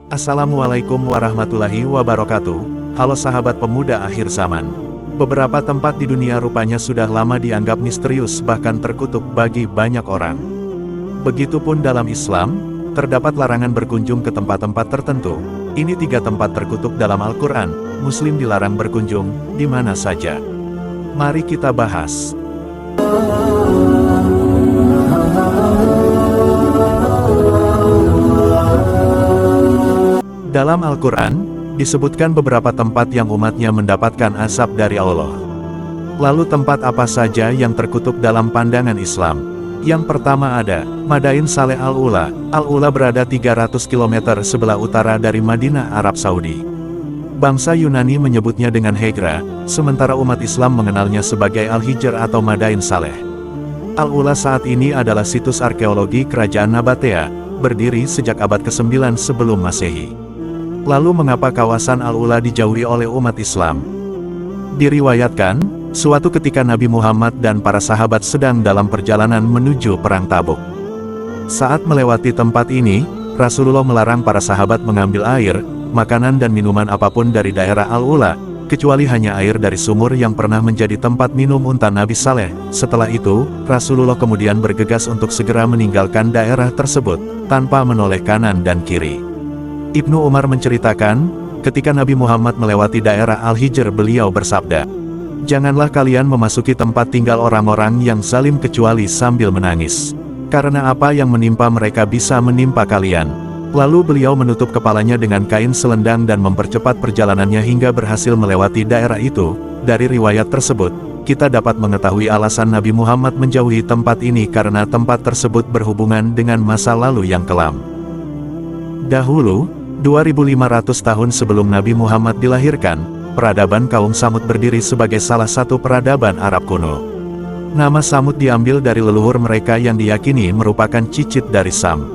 Assalamualaikum warahmatullahi wabarakatuh. Halo sahabat pemuda akhir zaman. Beberapa tempat di dunia rupanya sudah lama dianggap misterius bahkan terkutuk bagi banyak orang. Begitupun dalam Islam, terdapat larangan berkunjung ke tempat-tempat tertentu. Ini 3 tempat terkutuk dalam Al-Quran. Muslim dilarang berkunjung di mana saja. Mari kita bahas. Dalam Al-Quran, disebutkan beberapa tempat yang umatnya mendapatkan azab dari Allah. Lalu tempat apa saja yang terkutuk dalam pandangan Islam? Yang pertama ada, Madain Saleh Al-Ula. Al-Ula berada 300 km sebelah utara dari Madinah, Arab Saudi. Bangsa Yunani menyebutnya dengan Hegra, sementara umat Islam mengenalnya sebagai Al-Hijr atau Madain Saleh. Al-Ula saat ini adalah situs arkeologi kerajaan Nabatea, berdiri sejak abad ke-9 sebelum Masehi. Lalu mengapa kawasan Al-Ula dijauhi oleh umat Islam? Diriwayatkan, suatu ketika Nabi Muhammad dan para sahabat sedang dalam perjalanan menuju Perang Tabuk. Saat melewati tempat ini, Rasulullah melarang para sahabat mengambil air, makanan dan minuman apapun dari daerah Al-Ula, kecuali hanya air dari sumur yang pernah menjadi tempat minum unta Nabi Saleh. Setelah itu, Rasulullah kemudian bergegas untuk segera meninggalkan daerah tersebut, tanpa menoleh kanan dan kiri. Ibnu Umar menceritakan, ketika Nabi Muhammad melewati daerah Al-Hijr beliau bersabda, "Janganlah kalian memasuki tempat tinggal orang-orang yang zalim kecuali sambil menangis. Karena apa yang menimpa mereka bisa menimpa kalian." Lalu beliau menutup kepalanya dengan kain selendang dan mempercepat perjalanannya hingga berhasil melewati daerah itu. Dari riwayat tersebut, kita dapat mengetahui alasan Nabi Muhammad menjauhi tempat ini karena tempat tersebut berhubungan dengan masa lalu yang kelam. Dahulu, 2500 tahun sebelum Nabi Muhammad dilahirkan, peradaban kaum Samud berdiri sebagai salah satu peradaban Arab kuno. Nama Samud diambil dari leluhur mereka yang diyakini merupakan cicit dari Sam.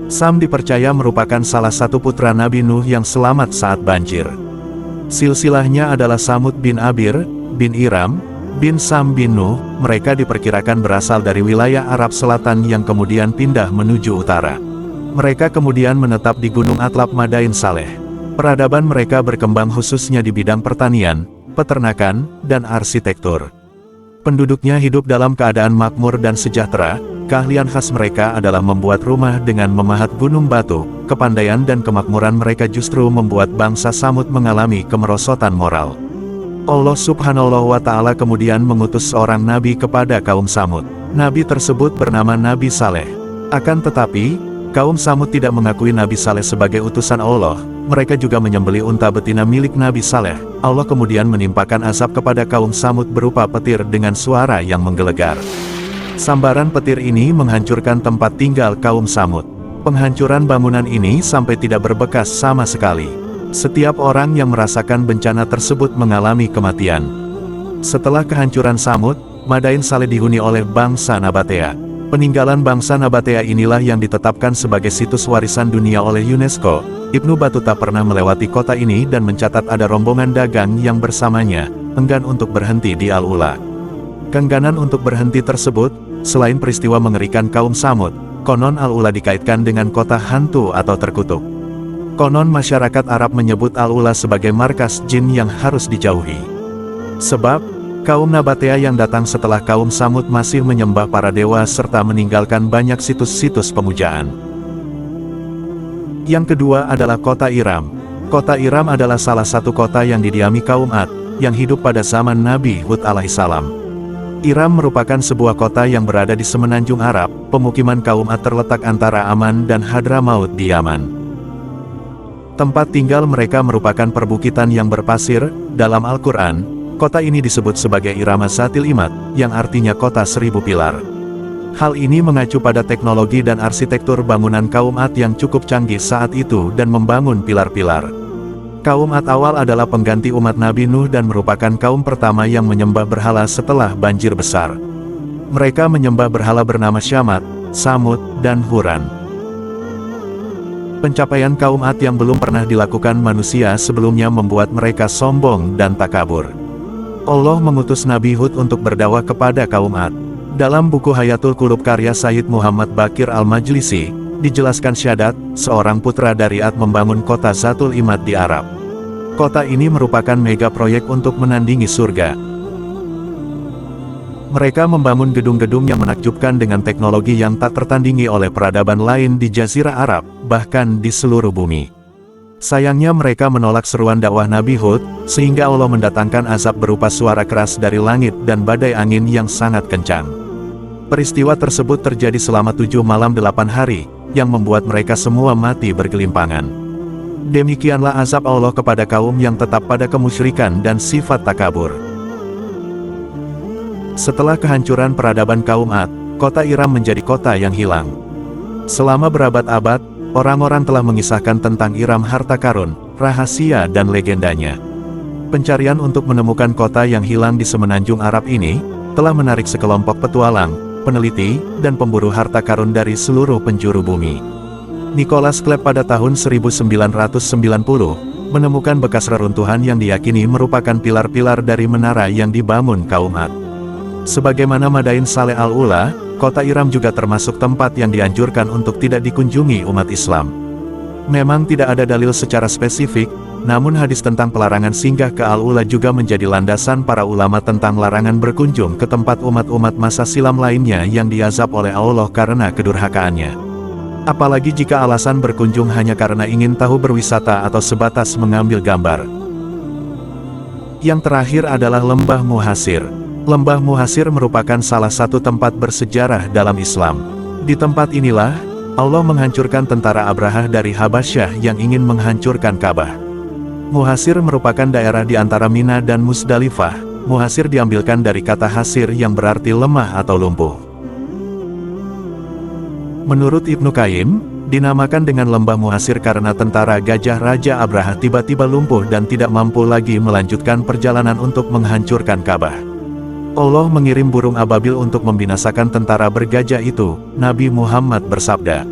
Sam dipercaya merupakan salah satu putra Nabi Nuh yang selamat saat banjir. Silsilahnya adalah Samud bin Abir, bin Iram, bin Sam bin Nuh. Mereka diperkirakan berasal dari wilayah Arab Selatan yang kemudian pindah menuju utara. Mereka kemudian menetap di Gunung Atlab Madain Saleh. Peradaban mereka berkembang khususnya di bidang pertanian, peternakan, dan arsitektur. Penduduknya hidup dalam keadaan makmur dan sejahtera. Keahlian khas mereka adalah membuat rumah dengan memahat gunung batu. Kepandaian dan kemakmuran mereka justru membuat bangsa Samud mengalami kemerosotan moral. Allah Subhanahu wa Ta'ala kemudian mengutus seorang nabi kepada kaum Samud. Nabi tersebut bernama Nabi Saleh. Akan tetapi, kaum Samud tidak mengakui Nabi Saleh sebagai utusan Allah. Mereka juga menyembelih unta betina milik Nabi Saleh. Allah kemudian menimpakan azab kepada kaum Samud berupa petir dengan suara yang menggelegar. Sambaran petir ini menghancurkan tempat tinggal kaum Samud. Penghancuran bangunan ini sampai tidak berbekas sama sekali. Setiap orang yang merasakan bencana tersebut mengalami kematian. Setelah kehancuran Samud, Madain Saleh dihuni oleh bangsa Nabatea. Peninggalan bangsa Nabatea inilah yang ditetapkan sebagai situs warisan dunia oleh UNESCO. Ibnu Battuta pernah melewati kota ini dan mencatat ada rombongan dagang yang bersamanya, enggan untuk berhenti di Al-Ula. Keengganan untuk berhenti tersebut, selain peristiwa mengerikan kaum Samud, konon Al-Ula dikaitkan dengan kota hantu atau terkutuk. Konon masyarakat Arab menyebut Al-Ula sebagai markas jin yang harus dijauhi. Sebab, kaum Nabatea yang datang setelah kaum Samud masih menyembah para dewa serta meninggalkan banyak situs-situs pemujaan. Yang kedua adalah kota Iram. Kota Iram adalah salah satu kota yang didiami kaum Ad, yang hidup pada zaman Nabi Hud alaihissalam. Iram merupakan sebuah kota yang berada di semenanjung Arab. Pemukiman kaum Ad terletak antara Aman dan Hadramaut di Yaman. Tempat tinggal mereka merupakan perbukitan yang berpasir. Dalam Al-Quran, kota ini disebut sebagai Irama Zatil Imad, yang artinya kota 1000 pilar. Hal ini mengacu pada teknologi dan arsitektur bangunan kaum Ad yang cukup canggih saat itu dan membangun pilar-pilar. Kaum Ad awal adalah pengganti umat Nabi Nuh dan merupakan kaum pertama yang menyembah berhala setelah banjir besar. Mereka menyembah berhala bernama Syamat, Samud, dan Huran. Pencapaian kaum Ad yang belum pernah dilakukan manusia sebelumnya membuat mereka sombong dan takabur. Allah mengutus Nabi Hud untuk berdakwah kepada kaum Ad. Dalam buku Hayatul Qulub karya Sayyid Muhammad Baqir Al-Majlisi, Dijelaskan Syaddad, seorang putra dari Ad membangun kota Zatul Imad di Arab. Kota ini merupakan mega proyek untuk menandingi surga. Mereka membangun gedung-gedung yang menakjubkan dengan teknologi yang tak tertandingi oleh peradaban lain di Jazirah Arab, bahkan di seluruh bumi. Sayangnya mereka menolak seruan dakwah Nabi Hud, sehingga Allah mendatangkan azab berupa suara keras dari langit dan badai angin yang sangat kencang. Peristiwa tersebut terjadi selama 7 malam 8 hari, yang membuat mereka semua mati bergelimpangan. Demikianlah azab Allah kepada kaum yang tetap pada kemusyrikan dan sifat takabur. Setelah kehancuran peradaban kaum Ad, kota Iram menjadi kota yang hilang. Selama berabad-abad, orang-orang telah mengisahkan tentang Iram harta karun, rahasia dan legendanya. Pencarian untuk menemukan kota yang hilang di semenanjung Arab ini, telah menarik sekelompok petualang, peneliti, dan pemburu harta karun dari seluruh penjuru bumi. Nicholas Klepp pada tahun 1990, menemukan bekas reruntuhan yang diyakini merupakan pilar-pilar dari menara yang dibangun kaum Ad. Sebagaimana Madain Saleh Al-Ula, kota Iram juga termasuk tempat yang dianjurkan untuk tidak dikunjungi umat Islam. Memang tidak ada dalil secara spesifik, namun hadis tentang pelarangan singgah ke Al-Ula juga menjadi landasan para ulama tentang larangan berkunjung ke tempat umat-umat masa silam lainnya yang diazab oleh Allah karena kedurhakaannya. Apalagi jika alasan berkunjung hanya karena ingin tahu berwisata atau sebatas mengambil gambar. Yang terakhir adalah Lembah Muhasir. Lembah Muhasir merupakan salah satu tempat bersejarah dalam Islam. Di tempat inilah, Allah menghancurkan tentara Abrahah dari Habasyah yang ingin menghancurkan Ka'bah. Muhasir merupakan daerah di antara Mina dan Musdalifah. Muhasir diambilkan dari kata hasir yang berarti lemah atau lumpuh. Menurut Ibnu Qayyim, dinamakan dengan Lembah Muhasir karena tentara Gajah Raja Abrahah tiba-tiba lumpuh dan tidak mampu lagi melanjutkan perjalanan untuk menghancurkan Ka'bah. Allah mengirim burung ababil untuk membinasakan tentara bergajah itu. Nabi Muhammad bersabda,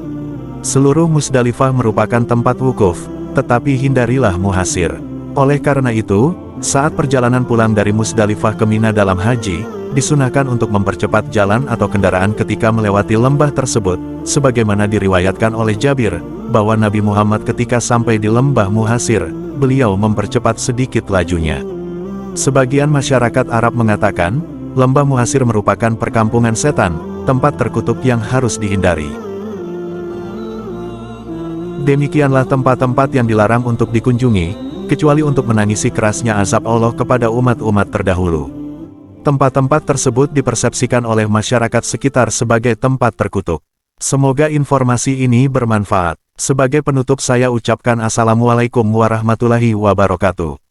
"Seluruh Musdalifah merupakan tempat wukuf, tetapi hindarilah Muhasir." Oleh karena itu, saat perjalanan pulang dari Musdalifah ke Mina dalam haji, disunahkan untuk mempercepat jalan atau kendaraan ketika melewati lembah tersebut, sebagaimana diriwayatkan oleh Jabir, bahwa Nabi Muhammad ketika sampai di lembah Muhasir, beliau mempercepat sedikit lajunya. Sebagian masyarakat Arab mengatakan, Lembah Muhasir merupakan perkampungan setan, tempat terkutuk yang harus dihindari. Demikianlah tempat-tempat yang dilarang untuk dikunjungi, kecuali untuk menangisi kerasnya azab Allah kepada umat-umat terdahulu. Tempat-tempat tersebut dipersepsikan oleh masyarakat sekitar sebagai tempat terkutuk. Semoga informasi ini bermanfaat. Sebagai penutup saya ucapkan Assalamualaikum warahmatullahi wabarakatuh.